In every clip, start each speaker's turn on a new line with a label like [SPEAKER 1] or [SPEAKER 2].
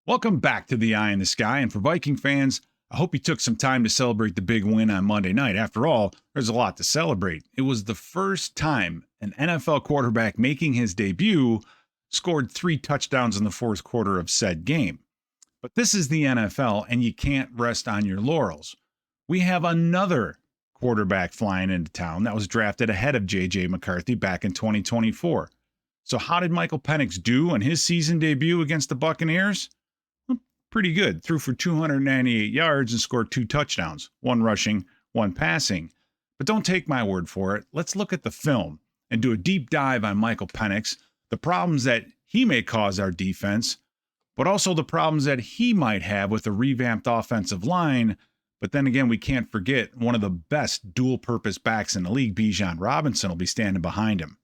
[SPEAKER 1] Welcome back to the Eye in the Sky. And for Viking fans, I hope you took some time to celebrate the big win on Monday night. After all, there's a lot to celebrate. It was the first time an NFL quarterback making his debut scored 3 touchdowns in the fourth quarter of said game. But this is the NFL, and you can't rest on your laurels. We have another quarterback flying into town that was drafted ahead of J.J. McCarthy back in 2024. So how did Michael Penix do on his season debut against the Buccaneers? Pretty good. Threw for 298 yards and scored 2 touchdowns, 1 rushing, 1 passing. But don't take my word for it. Let's look at the film and do a deep dive on Michael Penix, the problems that he may cause our defense, but also the problems that he might have with a revamped offensive line. But then again, we can't forget one of the best dual-purpose backs in the league, Bijon Robinson, will be standing behind him.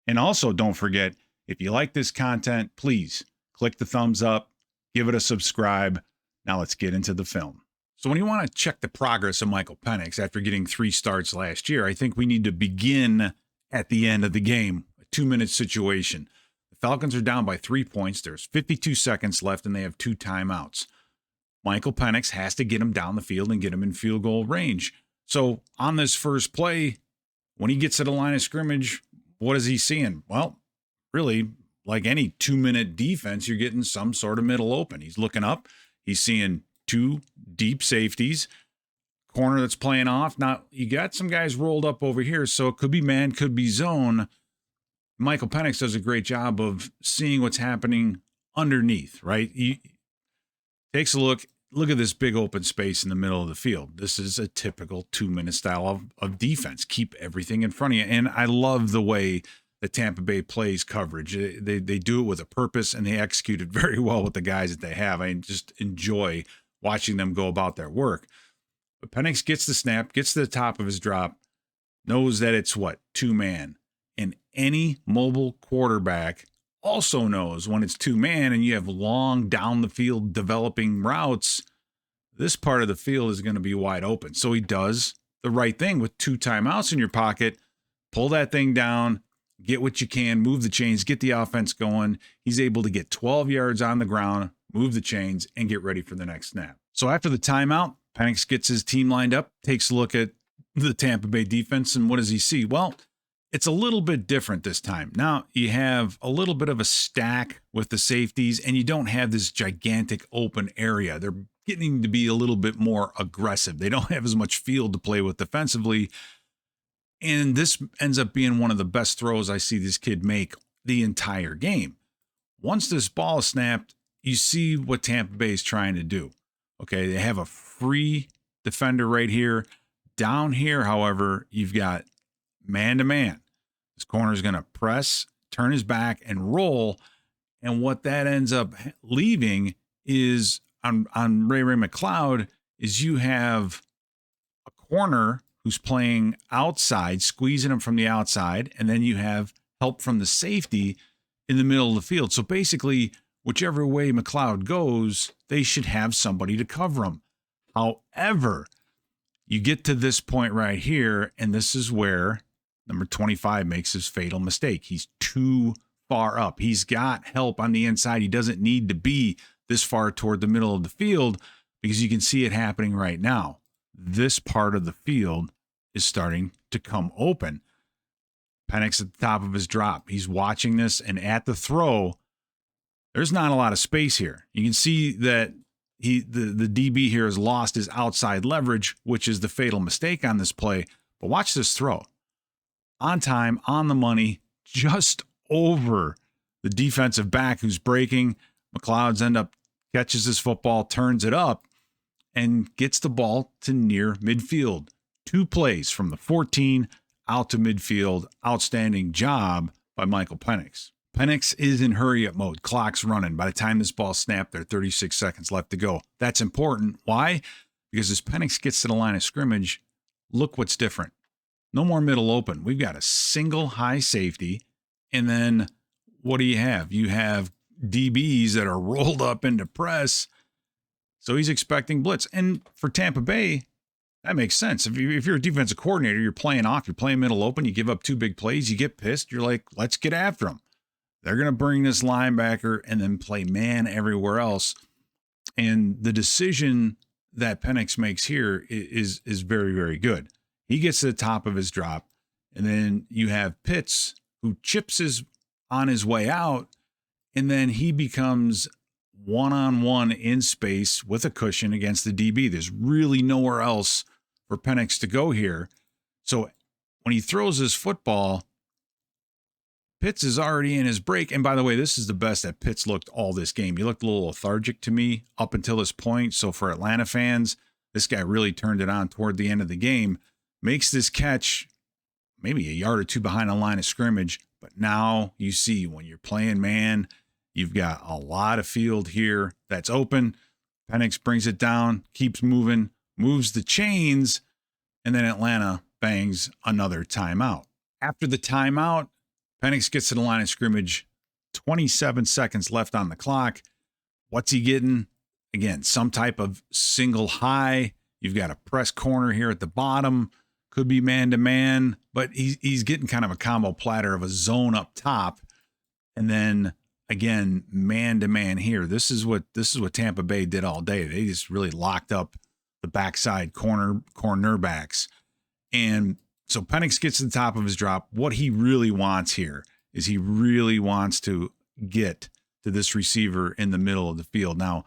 [SPEAKER 1] And also, don't forget, if you like this content, please click the thumbs up, give it a subscribe. Now let's get into the film. So when you want to check the progress of Michael Penix after getting 3 starts last year, I think we need to begin at the end of the game, a 2-minute situation. The Falcons are down by 3 points. There's 52 seconds left, and they have 2 timeouts. Michael Penix has to get him down the field and get him in field goal range. So on this first play, when he gets to the line of scrimmage, what is he seeing? Well, really, like any 2-minute defense, you're getting some sort of middle open. He's looking up. He's seeing 2 deep safeties, corner that's playing off. Now, you got some guys rolled up over here, so it could be man, could be zone. Michael Penix does a great job of seeing what's happening underneath, right? He takes a look at this big open space in the middle of the field. This is a typical 2-minute style of defense. Keep everything in front of you. And I love the way the Tampa Bay plays coverage. They do it with a purpose, and they execute it very well with the guys that they have. I just enjoy watching them go about their work. But Penix gets the snap, gets to the top of his drop, knows that it's 2-man. And any mobile quarterback also knows when it's 2-man and you have long down the field developing routes, this part of the field is going to be wide open. So he does the right thing with 2 timeouts in your pocket, pull that thing down, get what you can, move the chains, get the offense going. He's able to get 12 yards on the ground, move the chains, and get ready for the next snap. So after the timeout, Penix gets his team lined up, takes a look at the Tampa Bay defense, and what does he see? Well, it's a little bit different this time. Now, you have a little bit of a stack with the safeties, and you don't have this gigantic open area. They're getting to be a little bit more aggressive. They don't have as much field to play with defensively. And this ends up being one of the best throws I see this kid make the entire game. Once this ball is snapped, you see what Tampa Bay is trying to do. Okay, they have a free defender right here. Down here, however, you've got man-to-man. This corner is going to press, turn his back, and roll. And what that ends up leaving is, on Ray McLeod, is you have a corner who's playing outside, squeezing him from the outside, and then you have help from the safety in the middle of the field. So basically, whichever way McLeod goes, they should have somebody to cover him. However, you get to this point right here, and this is where number 25 makes his fatal mistake. He's too far up. He's got help on the inside. He doesn't need to be this far toward the middle of the field because you can see it happening right now. This part of the field is starting to come open. Penix at the top of his drop. He's watching this, and at the throw, there's not a lot of space here. You can see that the DB here has lost his outside leverage, which is the fatal mistake on this play. But watch this throw. On time, on the money, just over the defensive back who's breaking. McLeod's catches his football, turns it up, and gets the ball to near midfield. 2 plays from the 14 out to midfield. Outstanding job by Michael Penix. Penix is in hurry-up mode. Clock's running. By the time this ball snapped, there are 36 seconds left to go. That's important. Why? Because as Penix gets to the line of scrimmage, look what's different. No more middle open. We've got a single high safety, and then what do you have? You have DBs that are rolled up into press. So he's expecting blitz. And for Tampa Bay, that makes sense. If you're a defensive coordinator, you're playing off, you're playing middle open, you give up 2 big plays, you get pissed, you're like, let's get after them. They're going to bring this linebacker and then play man everywhere else. And the decision that Penix makes here is very, very good. He gets to the top of his drop, and then you have Pitts who chips on his way out, and then he becomes one-on-one in space with a cushion against the DB. There's really nowhere else for Penix to go here. So when he throws his football, Pitts is already in his break. And by the way, this is the best that Pitts looked all this game. He looked a little lethargic to me up until this point. So for Atlanta fans, this guy really turned it on toward the end of the game. Makes this catch maybe a yard or two behind the line of scrimmage. But now you see when you're playing man, you've got a lot of field here that's open. Penix brings it down, keeps moving, moves the chains, and then Atlanta bangs another timeout. After the timeout, Penix gets to the line of scrimmage, 27 seconds left on the clock. What's he getting? Again, some type of single high. You've got a press corner here at the bottom. Could be man-to-man, but he's getting kind of a combo platter of a zone up top. And then, again, man-to-man here. This is what Tampa Bay did all day. They just really locked up the backside cornerbacks. And so Penix gets to the top of his drop. What he really wants here is he really wants to get to this receiver in the middle of the field. Now,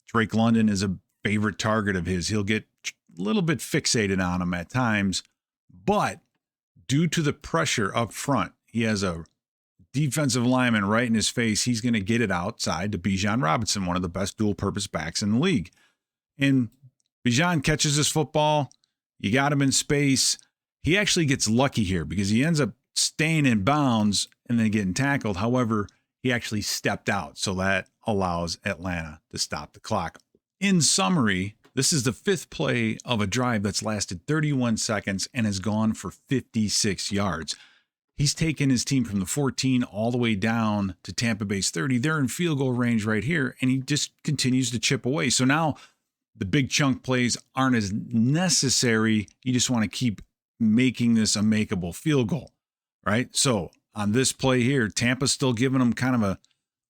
[SPEAKER 1] Drake London is a favorite target of his. He'll get a little bit fixated on him at times, but due to the pressure up front, he has a defensive lineman right in his face. He's going to get it outside to Bijon Robinson, one of the best dual-purpose backs in the league. And Bijon catches this football. You got him in space. He actually gets lucky here because he ends up staying in bounds and then getting tackled. However, he actually stepped out, so that allows Atlanta to stop the clock. In summary, this is the fifth play of a drive that's lasted 31 seconds and has gone for 56 yards. He's taken his team from the 14 all the way down to Tampa Bay's 30. They're in field goal range right here, and he just continues to chip away. So now the big chunk plays aren't as necessary. You just want to keep making this a makeable field goal, right? So on this play here, Tampa's still giving them kind of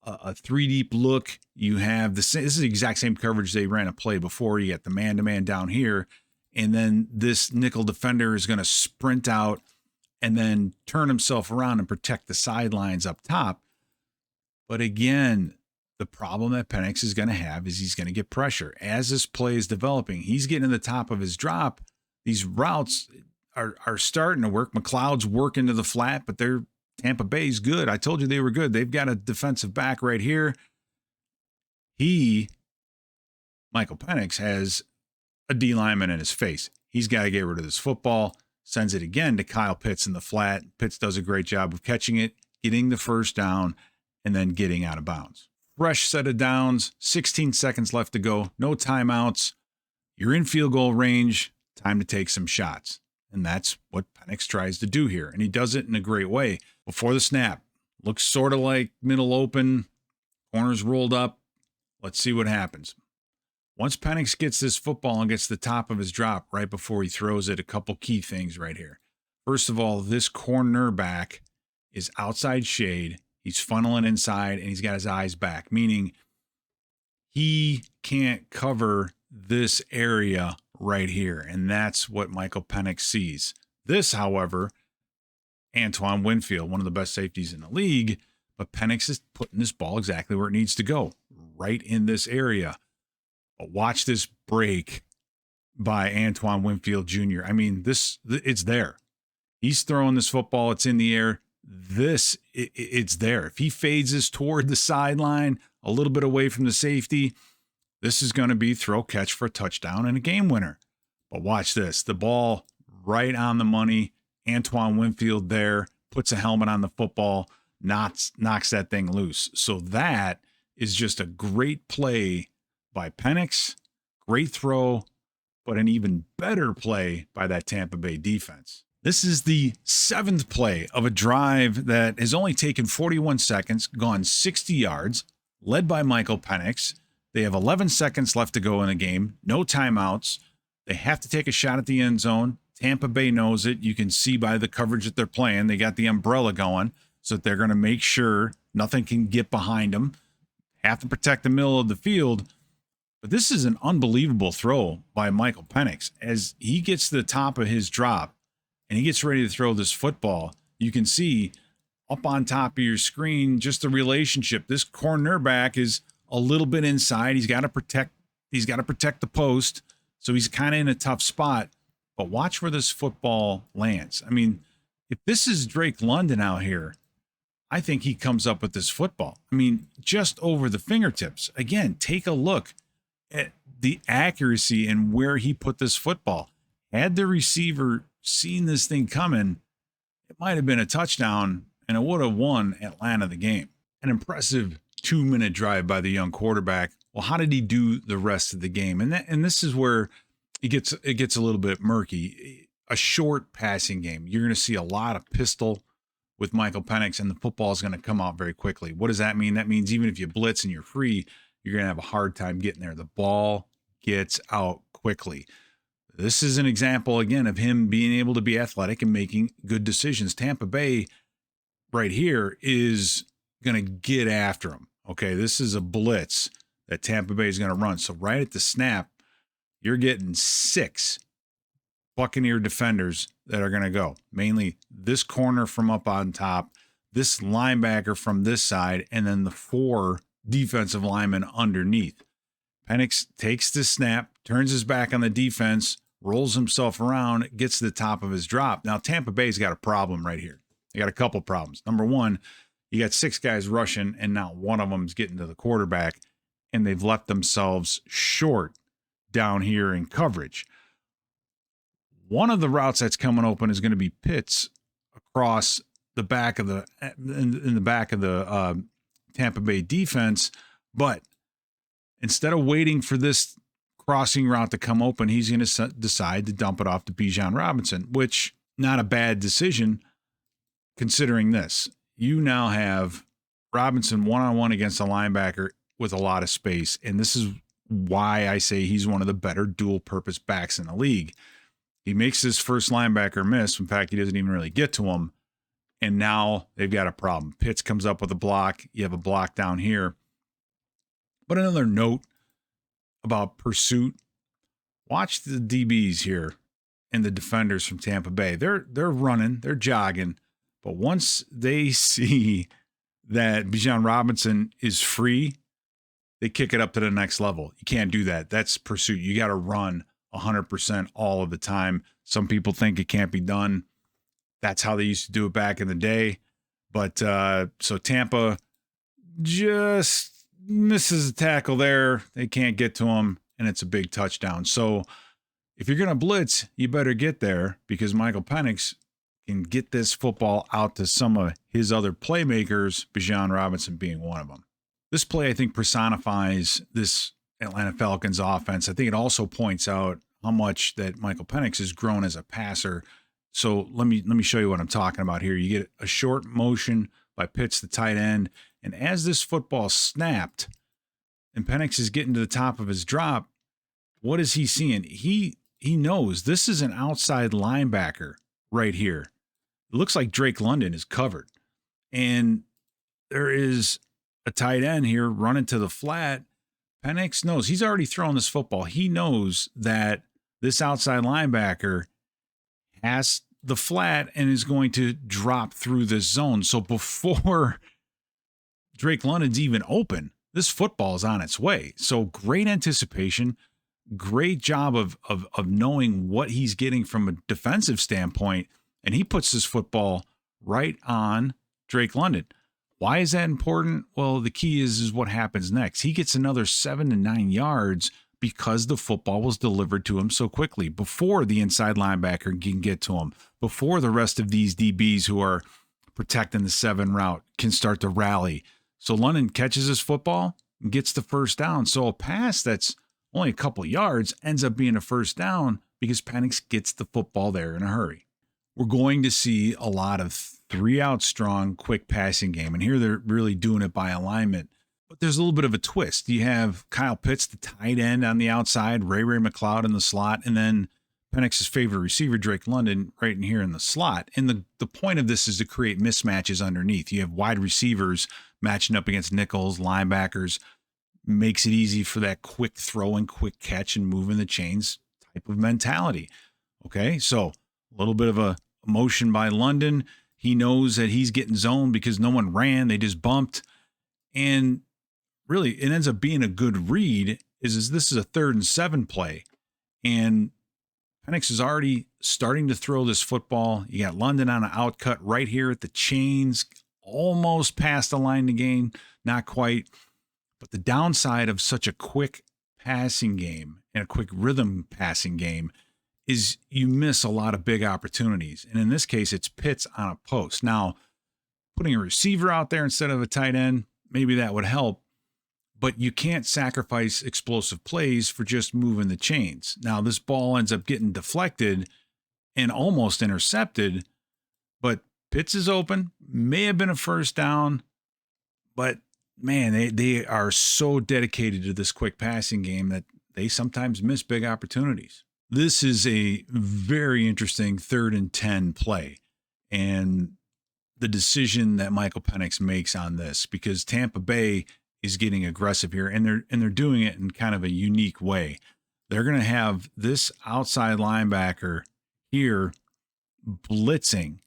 [SPEAKER 1] a three-deep look. You have this is the exact same coverage they ran a play before. You get the man-to-man down here, and then this nickel defender is going to sprint out and then turn himself around and protect the sidelines up top. But again, the problem that Penix is going to have is he's going to get pressure. As this play is developing, he's getting to the top of his drop. These routes are starting to work. McLeod's working to the flat, but Tampa Bay's good. I told you they were good. They've got a defensive back right here. Michael Penix, has a D lineman in his face. He's got to get rid of this football. Sends it again to Kyle Pitts in the flat. Pitts does a great job of catching it, getting the first down, and then getting out of bounds. Fresh set of downs, 16 seconds left to go, no timeouts. You're in field goal range, time to take some shots. And that's what Penix tries to do here. And he does it in a great way. Before the snap, looks sort of like middle open, corners rolled up. Let's see what happens. Once Penix gets this football and gets the top of his drop right before he throws it, a couple key things right here. First of all, this cornerback is outside shade. He's funneling inside, and he's got his eyes back, meaning he can't cover this area right here, and that's what Michael Penix sees. This, however, Antoine Winfield, one of the best safeties in the league, but Penix is putting this ball exactly where it needs to go, right in this area. But watch this break by Antoine Winfield Jr. I mean, it's there. He's throwing this football. It's in the air. It's there. If he fades this toward the sideline, a little bit away from the safety, this is going to be throw catch for a touchdown and a game winner. But watch this. The ball right on the money. Antoine Winfield there, puts a helmet on the football, knocks that thing loose. So that is just a great play by Penix. Great throw, but an even better play by that Tampa Bay defense. This is the seventh play of a drive that has only taken 41 seconds, gone 60 yards, led by Michael Penix. They have 11 seconds left to go in the game, no timeouts. They have to take a shot at the end zone. Tampa Bay knows it. You can see by the coverage that they're playing. They got the umbrella going, so that they're going to make sure nothing can get behind them. Have to protect the middle of the field. But this is an unbelievable throw by Michael Penix. As he gets to the top of his drop and he gets ready to throw this football, you can see up on top of your screen just the relationship. This cornerback is a little bit inside. He's got to protect the post, so he's kind of in a tough spot. But watch where this football lands. I mean, if this is Drake London out here, I think he comes up with this football. I mean, just over the fingertips. Again, take a look at the accuracy and where he put this football. Had the receiver seen this thing coming, it might have been a touchdown and it would have won Atlanta the game. An impressive 2-minute drive by the young quarterback. Well, how did he do the rest of the game? And this is where it gets a little bit murky. A short passing game. You're going to see a lot of pistol with Michael Penix, and the football is going to come out very quickly. What does that mean? That means even if you blitz and you're free, you're going to have a hard time getting there. The ball gets out quickly. This is an example, again, of him being able to be athletic and making good decisions. Tampa Bay right here is going to get after him. Okay, this is a blitz that Tampa Bay is going to run. So right at the snap, you're getting 6 Buccaneer defenders that are going to go. Mainly this corner from up on top, this linebacker from this side, and then the 4 defensive linemen underneath. Penix takes the snap, turns his back on the defense, rolls himself around, gets to the top of his drop. Now, Tampa Bay's got a problem right here. They got a couple problems. Number one, you got 6 guys rushing, and not one of them is getting to the quarterback, and they've left themselves short down here in coverage. One of the routes that's coming open is going to be Pitts across the back of the in the back of the Tampa Bay defense, but instead of waiting for this crossing route to come open, he's going to decide to dump it off to Bijon Robinson, which not a bad decision considering this. You now have Robinson one-on-one against a linebacker with a lot of space, and this is why I say he's one of the better dual-purpose backs in the league. He makes his first linebacker miss. In fact, he doesn't even really get to him. And now they've got a problem. Pitts comes up with a block. You have a block down here. But another note about pursuit. Watch the DBs here and the defenders from Tampa Bay. They're running. They're jogging. But once they see that Bijon Robinson is free, they kick it up to the next level. You can't do that. That's pursuit. You got to run 100% all of the time. Some people think it can't be done. That's how they used to do it back in the day. But so Tampa just misses a tackle there. They can't get to him, and it's a big touchdown. So if you're going to blitz, you better get there because Michael Penix can get this football out to some of his other playmakers, Bijon Robinson being one of them. This play, I think, personifies this Atlanta Falcons offense. I think it also points out how much that Michael Penix has grown as a passer. So let me show you what I'm talking about here. You get a short motion by Pitts, the tight end, and as this football snapped and Penix is getting to the top of his drop, what is he seeing? He knows this is an outside linebacker right here. It looks like Drake London is covered, and there is a tight end here running to the flat. Penix knows he's already thrown this football. He knows that this outside linebacker has the flat and is going to drop through this zone. So before Drake London's even open, this football is on its way. So great anticipation, great job of knowing what he's getting from a defensive standpoint, and he puts this football right on Drake London. Why is that important? Well, the key is what happens next. He gets another 7 to 9 yards because the football was delivered to him so quickly before the inside linebacker can get to him, before the rest of these DBs who are protecting the 7 route can start to rally. So London catches his football and gets the first down. So a pass that's only a couple yards ends up being a first down because Penix gets the football there in a hurry. We're going to see a lot of 3-out strong, quick passing game. And here they're really doing it by alignment. But there's a little bit of a twist. You have Kyle Pitts, the tight end on the outside, Ray McLeod in the slot, and then Penix's favorite receiver, Drake London, right in here in the slot. And the point of this is to create mismatches underneath. You have wide receivers matching up against nickels, linebackers. makes it easy for that quick throw and quick catch and moving the chains type of mentality. Okay, so a little bit of a motion by London. He knows that he's getting zoned because no one ran. They just bumped. And really, it ends up being a good read. Is this is a 3rd and 7 play. And Penix is already starting to throw this football. You got London on an outcut right here at the chains, almost past the line to gain, not quite. But the downside of such a quick passing game and a quick rhythm passing game is you miss a lot of big opportunities. And in this case, it's Pitts on a post. Now, putting a receiver out there instead of a tight end, maybe that would help. But you can't sacrifice explosive plays for just moving the chains. Now, this ball ends up getting deflected and almost intercepted, but Pitts is open, may have been a first down, but man, they are so dedicated to this quick passing game that they sometimes miss big opportunities. This is a very interesting 3rd and 10 play, and the decision that Michael Penix makes on this, because Tampa Bay is getting aggressive here, and they're doing it in kind of a unique way. They're going to have this outside linebacker here blitzing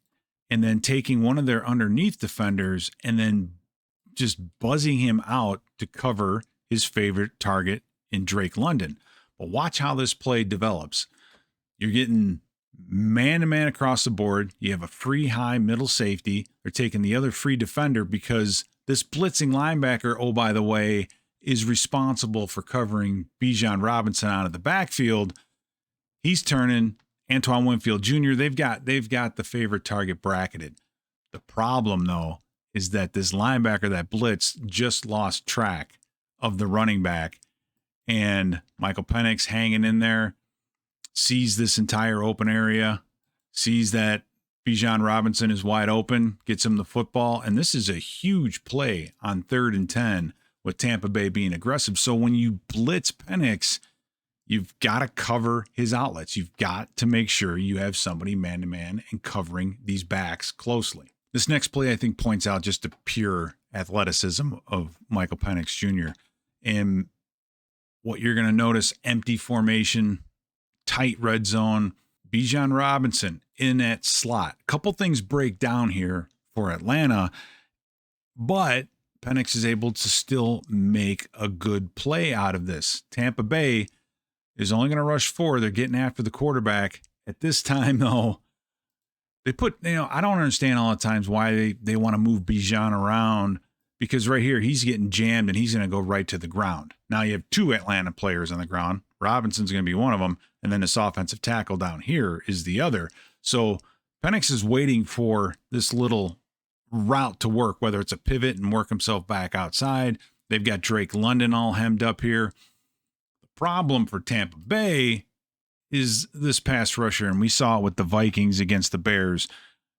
[SPEAKER 1] and then taking one of their underneath defenders and then just buzzing him out to cover his favorite target in Drake London. But watch how this play develops. You're getting man-to-man across the board. You have a free high middle safety. They're taking the other free defender because this blitzing linebacker, oh, by the way, is responsible for covering Bijon Robinson out of the backfield. He's turning Antoine Winfield Jr. They've got the favorite target bracketed. The problem, though, is that this linebacker that blitzed just lost track of the running back, and Michael Penix hanging in there, sees this entire open area, sees that Bijon Robinson is wide open, gets him the football, and this is a huge play on 3rd and 10 with Tampa Bay being aggressive. So when you blitz Penix, you've got to cover his outlets. You've got to make sure you have somebody man-to-man and covering these backs closely. This next play, I think, points out just the pure athleticism of Michael Penix Jr. And what you're going to notice, empty formation, tight red zone, Bijon Robinson in that slot. A couple things break down here for Atlanta, but Penix is able to still make a good play out of this. Tampa Bay is only going to rush 4. They're getting after the quarterback. At this time, though, they put, I don't understand all the times why they want to move Bijon around, because right here, he's getting jammed and he's going to go right to the ground. Now you have 2 Atlanta players on the ground. Robinson's going to be one of them, and then this offensive tackle down here is the other. So Penix is waiting for this little route to work, whether it's a pivot and work himself back outside. They've got Drake London all hemmed up here. The problem for Tampa Bay is this pass rusher, and we saw it with the Vikings against the Bears.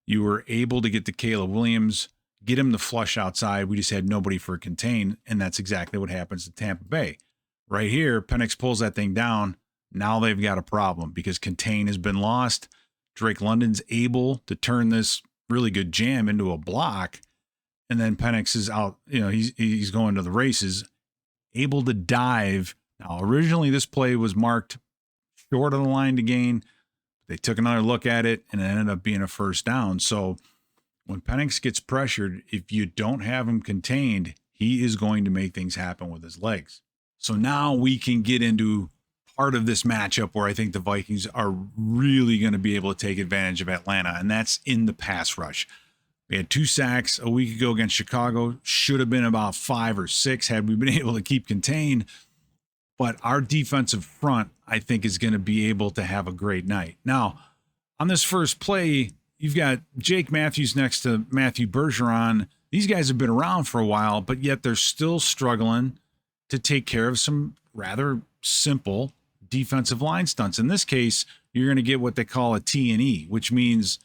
[SPEAKER 1] You were able to get to Caleb Williams, get him to flush outside. We just had nobody for a contain, and that's exactly what happens to Tampa Bay. Right here, Penix pulls that thing down. Now they've got a problem because contain has been lost. Drake London's able to turn this really good jam into a block, and then Penix is out. He's going to the races, able to dive. Now, originally this play was marked short of the line to gain. They took another look at it, and it ended up being a first down. So when Penix gets pressured, if you don't have him contained, he is going to make things happen with his legs. So now we can get into part of this matchup where I think the Vikings are really going to be able to take advantage of Atlanta, and that's in the pass rush. We had 2 sacks a week ago against Chicago. Should have been about 5 or 6 had we been able to keep contained. But our defensive front, I think, is going to be able to have a great night. Now, on this first play, you've got Jake Matthews next to Matthew Bergeron. These guys have been around for a while, but yet they're still struggling to take care of some rather simple defensive line stunts. In this case, you're going to get what they call a T&E, which means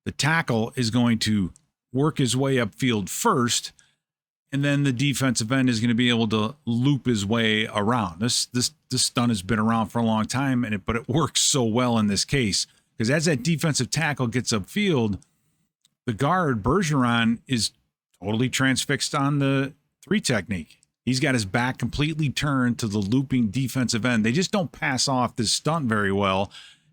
[SPEAKER 1] the tackle is going to work his way upfield first, and then the defensive end is going to be able to loop his way around. This stunt has been around for a long time, but it works so well in this case, because as that defensive tackle gets upfield, the guard, Bergeron, is totally transfixed on the 3 technique. He's got his back completely turned to the looping defensive end. They just don't pass off this stunt very well,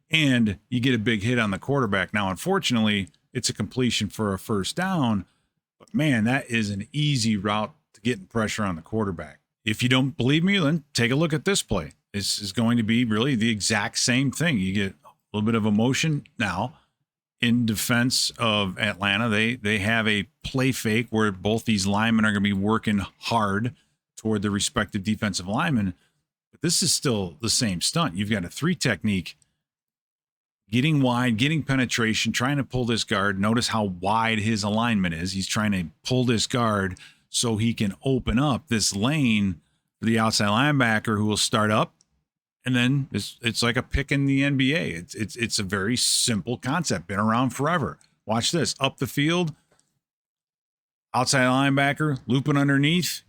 [SPEAKER 1] and you get a big hit on the quarterback. Now, unfortunately, it's a completion for a first down, but man, that is an easy route to getting pressure on the quarterback. If you don't believe me, then take a look at this play. This is going to be really the exact same thing. You get a little bit of emotion now. In defense of Atlanta, they have a play fake where both these linemen are going to be working hard toward the respective defensive linemen. But this is still the same stunt. You've got a 3 technique, getting wide, getting penetration, trying to pull this guard. Notice how wide his alignment is. He's trying to pull this guard so he can open up this lane for the outside linebacker who will start up. And then it's like a pick in the NBA. It's a very simple concept, been around forever. Watch this, up the field, outside linebacker, looping underneath.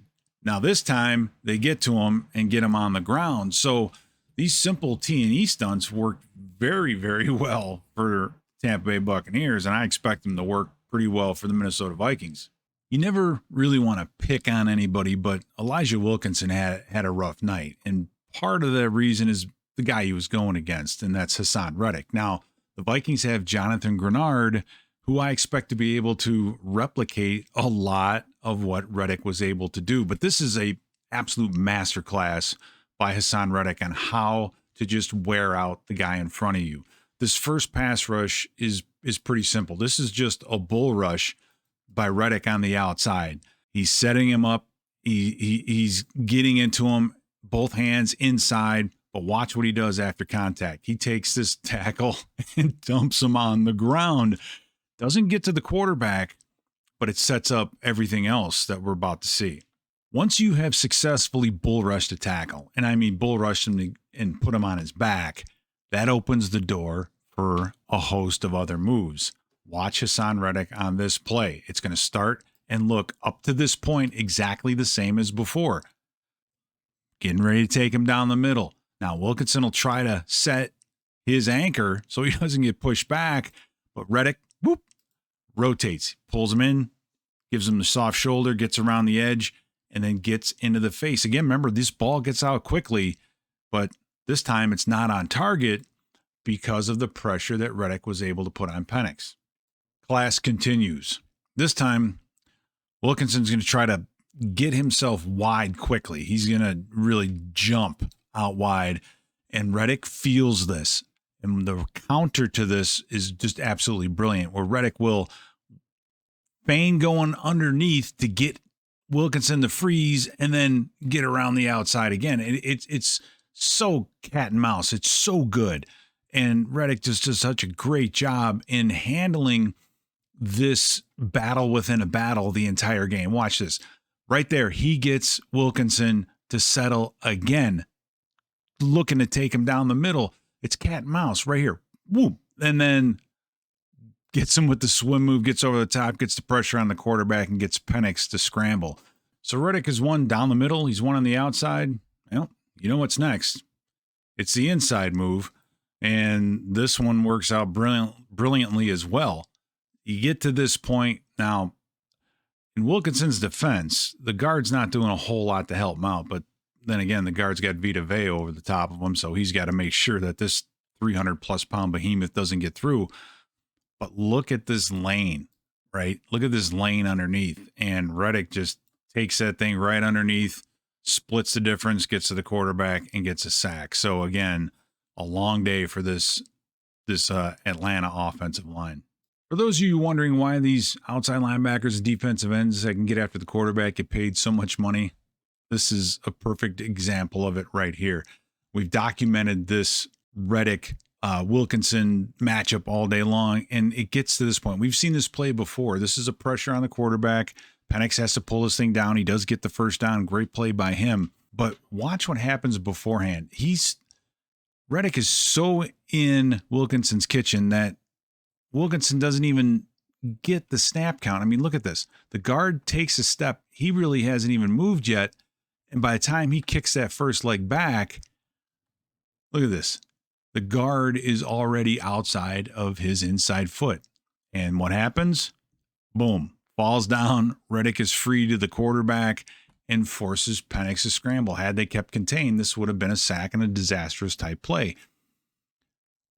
[SPEAKER 1] Now this time they get to him and get him on the ground. So these simple T&E stunts work very, very well for Tampa Bay Buccaneers, and I expect them to work pretty well for the Minnesota Vikings. You never really want to pick on anybody, but Elijah Wilkinson had a rough night, and part of the reason is the guy he was going against, and that's Hassan Reddick. Now, the Vikings have Jonathan Grenard, who I expect to be able to replicate a lot of what Reddick was able to do. But this is a absolute masterclass by Hassan Reddick on how to just wear out the guy in front of you. This first pass rush is pretty simple. This is just a bull rush by Reddick on the outside. He's setting him up. He's getting into him, both hands inside, but watch what he does after contact. He takes this tackle and dumps him on the ground. Doesn't get to the quarterback, but it sets up everything else that we're about to see. Once you have successfully bull rushed a tackle, and I mean bull rushed him and put him on his back, that opens the door for a host of other moves. Watch Hassan Reddick on this play. It's going to start and look up to this point exactly the same as before. Getting ready to take him down the middle. Now Wilkinson will try to set his anchor so he doesn't get pushed back, but Reddick, whoop, rotates, pulls him in, gives him the soft shoulder, gets around the edge, and then gets into the face. Again, remember, this ball gets out quickly, but this time it's not on target because of the pressure that Reddick was able to put on Penix. Class continues. This time, Wilkinson's going to try to get himself wide quickly. He's going to really jump out wide, and Reddick feels this. And the counter to this is just absolutely brilliant, where Reddick will feign going underneath to get Wilkinson to freeze and then get around the outside again. It's so cat and mouse. It's so good. And Reddick just does such a great job in handling this battle within a battle the entire game. Watch this. Right there, he gets Wilkinson to settle again, looking to take him down the middle. It's cat and mouse right here. Whoop. And then gets him with the swim move, gets over the top, gets the pressure on the quarterback, and gets Penix to scramble. So Reddick is one down the middle. He's one on the outside. Well, you know what's next. It's the inside move, and this one works out brilliantly as well. You get to this point now. In Wilkinson's defense, the guard's not doing a whole lot to help him out, but then again, the guard's got Vita Vea over the top of him, so he's got to make sure that this 300-plus pound behemoth doesn't get through. But look at this lane, right? Look at this lane underneath, and Reddick just takes that thing right underneath, splits the difference, gets to the quarterback, and gets a sack. So again, a long day for this Atlanta offensive line. For those of you wondering why these outside linebackers and defensive ends that can get after the quarterback get paid so much money, this is a perfect example of it right here. We've documented this Reddick Wilkinson matchup all day long, and it gets to this point. We've seen this play before. This is a pressure on the quarterback. Penix has to pull this thing down. He does get the first down. Great play by him. But watch what happens beforehand. Reddick is so in Wilkinson's kitchen that Wilkinson doesn't even get the snap count. I mean, look at this. The guard takes a step. He really hasn't even moved yet. And by the time he kicks that first leg back, look at this. The guard is already outside of his inside foot. And what happens? Boom. Falls down. Reddick is free to the quarterback. and forces Penix to scramble. Had they kept contained, this would have been a sack and a disastrous type play.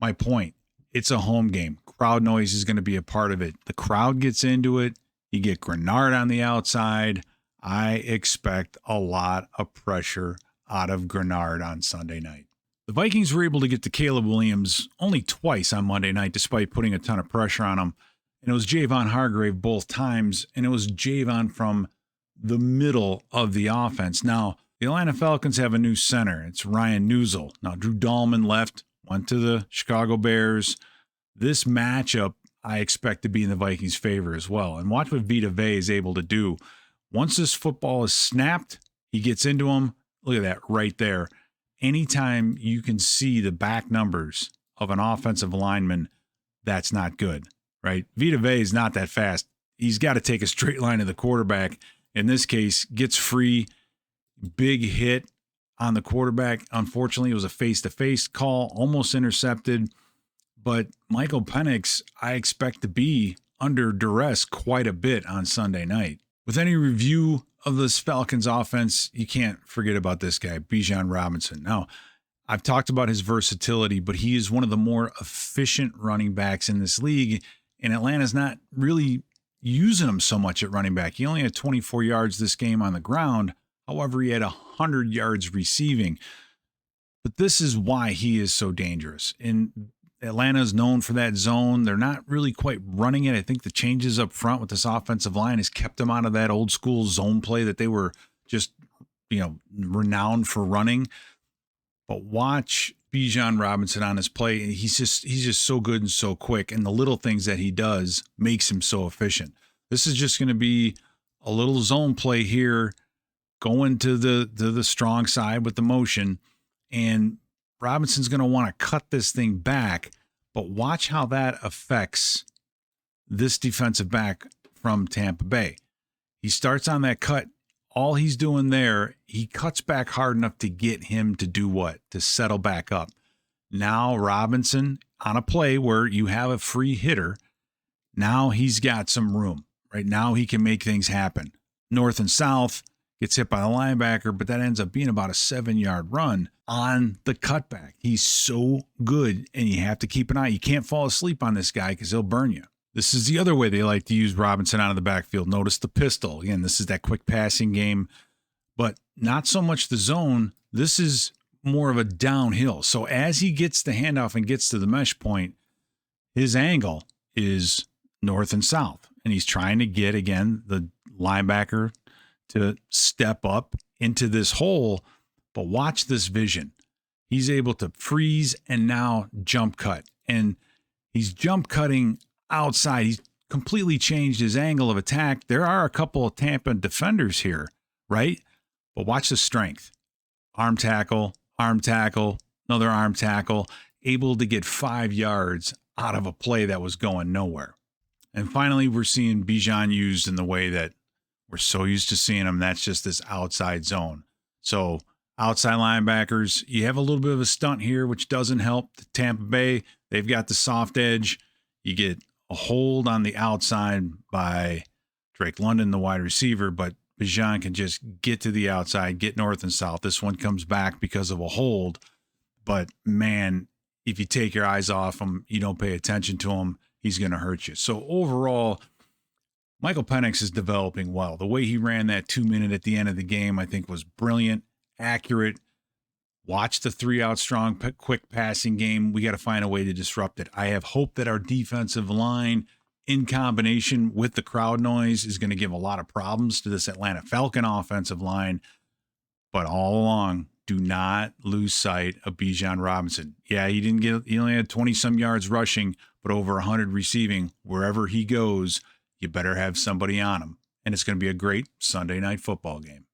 [SPEAKER 1] My point, it's a home game. Crowd noise is going to be a part of it. The crowd gets into it. You get Grenard on the outside. I expect a lot of pressure out of Grenard on Sunday night. The Vikings were able to get to Caleb Williams only twice on Monday night, despite putting a ton of pressure on him. And it was Javon Hargrave both times, and it was Javon from the middle of the offense. Now, the Atlanta Falcons have a new center. It's Ryan Newsel. Now, Drew Dahlman left, went to the Chicago Bears. This matchup, I expect to be in the Vikings' favor as well. And watch what Vita Vea is able to do. Once this football is snapped, he gets into him. Look at that right there. Anytime you can see the back numbers of an offensive lineman, that's not good, right? Vita Vea is not that fast. He's got to take a straight line to the quarterback. In this case, gets free, big hit on the quarterback. Unfortunately, it was a face-to-face call, almost intercepted. But Michael Penix, I expect to be under duress quite a bit on Sunday night. With any review of this Falcons offense, you can't forget about this guy, Bijon Robinson. Now, I've talked about his versatility, but he is one of the more efficient running backs in this league, and Atlanta's not really using him so much at running back. He only had 24 yards this game on the ground. However, he had 100 yards receiving. But this is why he is so dangerous. And Atlanta is known for that zone. They're not really quite running it. I think the changes up front with this offensive line has kept them out of that old school zone play that they were just, renowned for running. But watch Bijon Robinson on his play. He's just so good and so quick. And the little things that he does makes him so efficient. This is just going to be a little zone play here, going to the strong side with the motion. And Robinson's going to want to cut this thing back, but watch how that affects this defensive back from Tampa Bay. He starts on that cut. All he's doing there, he cuts back hard enough to get him to do what? To settle back up. Now Robinson, on a play where you have a free hitter, now he's got some room. Right now he can make things happen. North and south, gets hit by the linebacker, but that ends up being about a 7-yard run on the cutback. He's so good, and you have to keep an eye. You can't fall asleep on this guy because he'll burn you. This is the other way they like to use Robinson out of the backfield. Notice the pistol. Again, this is that quick passing game, but not so much the zone. This is more of a downhill. So as he gets the handoff and gets to the mesh point, his angle is north and south, and he's trying to get, again, the linebacker to step up into this hole, but watch this vision. He's able to freeze and now jump cut. And he's jump cutting outside. He's completely changed his angle of attack. There are a couple of Tampa defenders here, right? But watch the strength. Arm tackle, another arm tackle, able to get 5 yards out of a play that was going nowhere. And finally, we're seeing Bijon used in the way that we're so used to seeing him. That's just this outside zone. So outside linebackers, you have a little bit of a stunt here, which doesn't help Tampa Bay. They've got the soft edge. You get a hold on the outside by Drake London, the wide receiver, but Bijon can just get to the outside, get north and south. This one comes back because of a hold. But, man, if you take your eyes off him, you don't pay attention to him, he's going to hurt you. So overall, Michael Penix is developing well. The way he ran that 2-minute at the end of the game, I think, was brilliant, accurate. Watch the 3-out strong, quick passing game. We got to find a way to disrupt it. I have hope that our defensive line, in combination with the crowd noise, is going to give a lot of problems to this Atlanta Falcon offensive line. But all along, do not lose sight of Bijon Robinson. Yeah, he only had 20-some yards rushing, but over 100 receiving. Wherever he goes, you better have somebody on him. And it's going to be a great Sunday night football game.